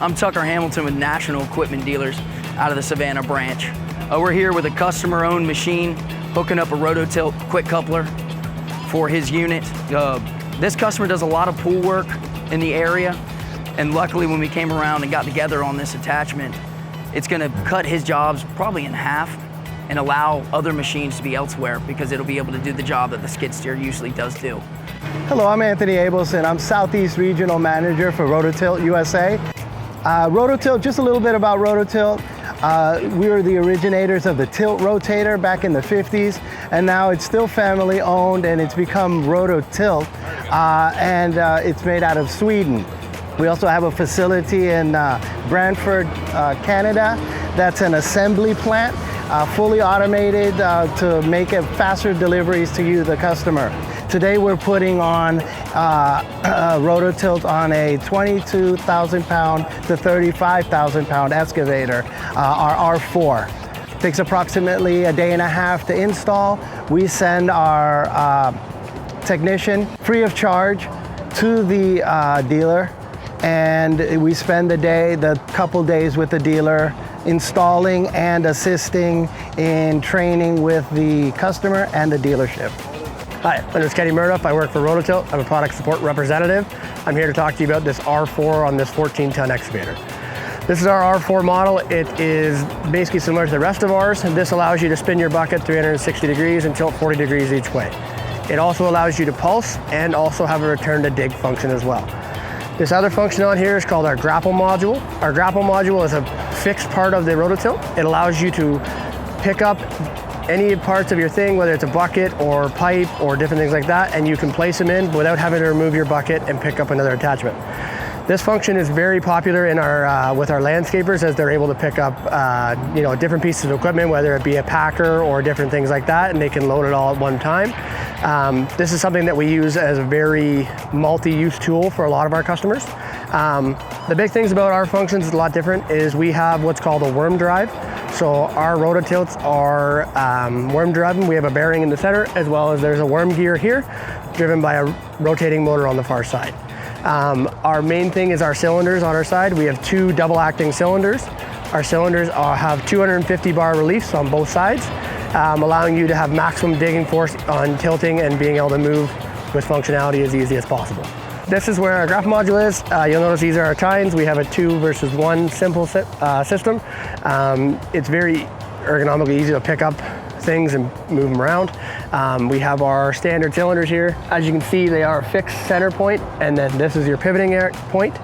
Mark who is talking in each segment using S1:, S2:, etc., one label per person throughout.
S1: I'm Tucker Hamilton with National Equipment Dealers out of the Savannah branch. We're here with a customer-owned machine, hooking up a Rototilt quick coupler for his unit. This customer does a lot of pool work in the area, and luckily when we came around and got together on this attachment, it's gonna cut his jobs probably in half and allow other machines to be elsewhere because it'll be able to do the job that the skid steer usually does do.
S2: Hello, I'm Anthony Abelson. I'm Southeast Regional Manager for Rototilt USA. Rototilt, just a little bit about Rototilt. We were the originators of the Tilt-Rotator back in the 50s, and now it's still family owned and it's become Rototilt, and it's made out of Sweden. We also have a facility in Brantford, Canada. That's an assembly plant, fully automated to make it faster deliveries to you, the customer. Today we're putting on Rototilt on a 22,000 pound to 35,000 pound excavator, our R4. Takes approximately a day and a half to install. We send our technician free of charge to the dealer, and we spend the couple days with the dealer installing and assisting in training with the customer and the dealership.
S3: Hi, my name is Kenny Murdoff. I work for Rototilt. I'm a product support representative. I'm here to talk to you about this R4 on this 14-ton excavator. This is our R4 model. It is basically similar to the rest of ours. This allows you to spin your bucket 360 degrees and tilt 40 degrees each way. It also allows you to pulse and also have a return to dig function as well. This other function on here is called our grapple module. Our grapple module is a fixed part of the Rototilt. It allows you to pick up any parts of your thing, whether it's a bucket or pipe or different things like that, and you can place them in without having to remove your bucket and pick up another attachment. This function is very popular in our with our landscapers, as they're able to pick up different pieces of equipment, whether it be a packer or different things like that, and they can load it all at one time. This is something that we use as a very multi-use tool for a lot of our customers. The big things about our functions is a lot different, is we have what's called a worm drive. So our Rototilts are worm driven. We have a bearing in the center, as well as there's a worm gear here, driven by a rotating motor on the far side. Our main thing is our cylinders on our side. We have two double acting cylinders. Our cylinders have 250 bar reliefs on both sides, allowing you to have maximum digging force on tilting and being able to move with functionality as easy as possible. This is where our grapple module is. You'll notice these are our tines. We have a 2 versus 1 simple system. It's very ergonomically easy to pick up things and move them around. We have our standard cylinders here. As you can see, they are a fixed center point, and then this is your pivoting point.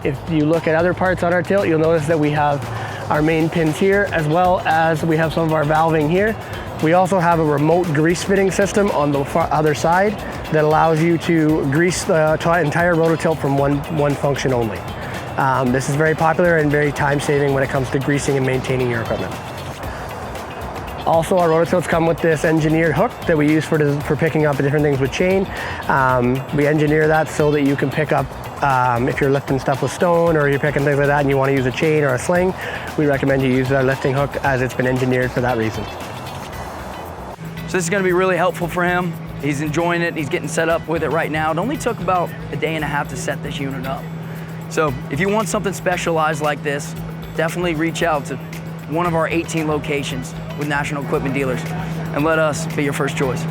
S3: If you look at other parts on our tilt, you'll notice that we have our main pins here, as well as we have some of our valving here. We also have a remote grease fitting system on the other side that allows you to grease the entire Rototilt from one function only. This is very popular and very time saving when it comes to greasing and maintaining your equipment. Also, our Rototilts come with this engineered hook that we use for picking up different things with chain. We engineer that so that you can pick up if you're lifting stuff with stone or you're picking things like that and you want to use a chain or a sling, we recommend you use our lifting hook, as it's been engineered for that reason.
S1: So this is gonna be really helpful for him. He's enjoying it, he's getting set up with it right now. It only took about a day and a half to set this unit up. So if you want something specialized like this, definitely reach out to one of our 18 locations with National Equipment Dealers and let us be your first choice.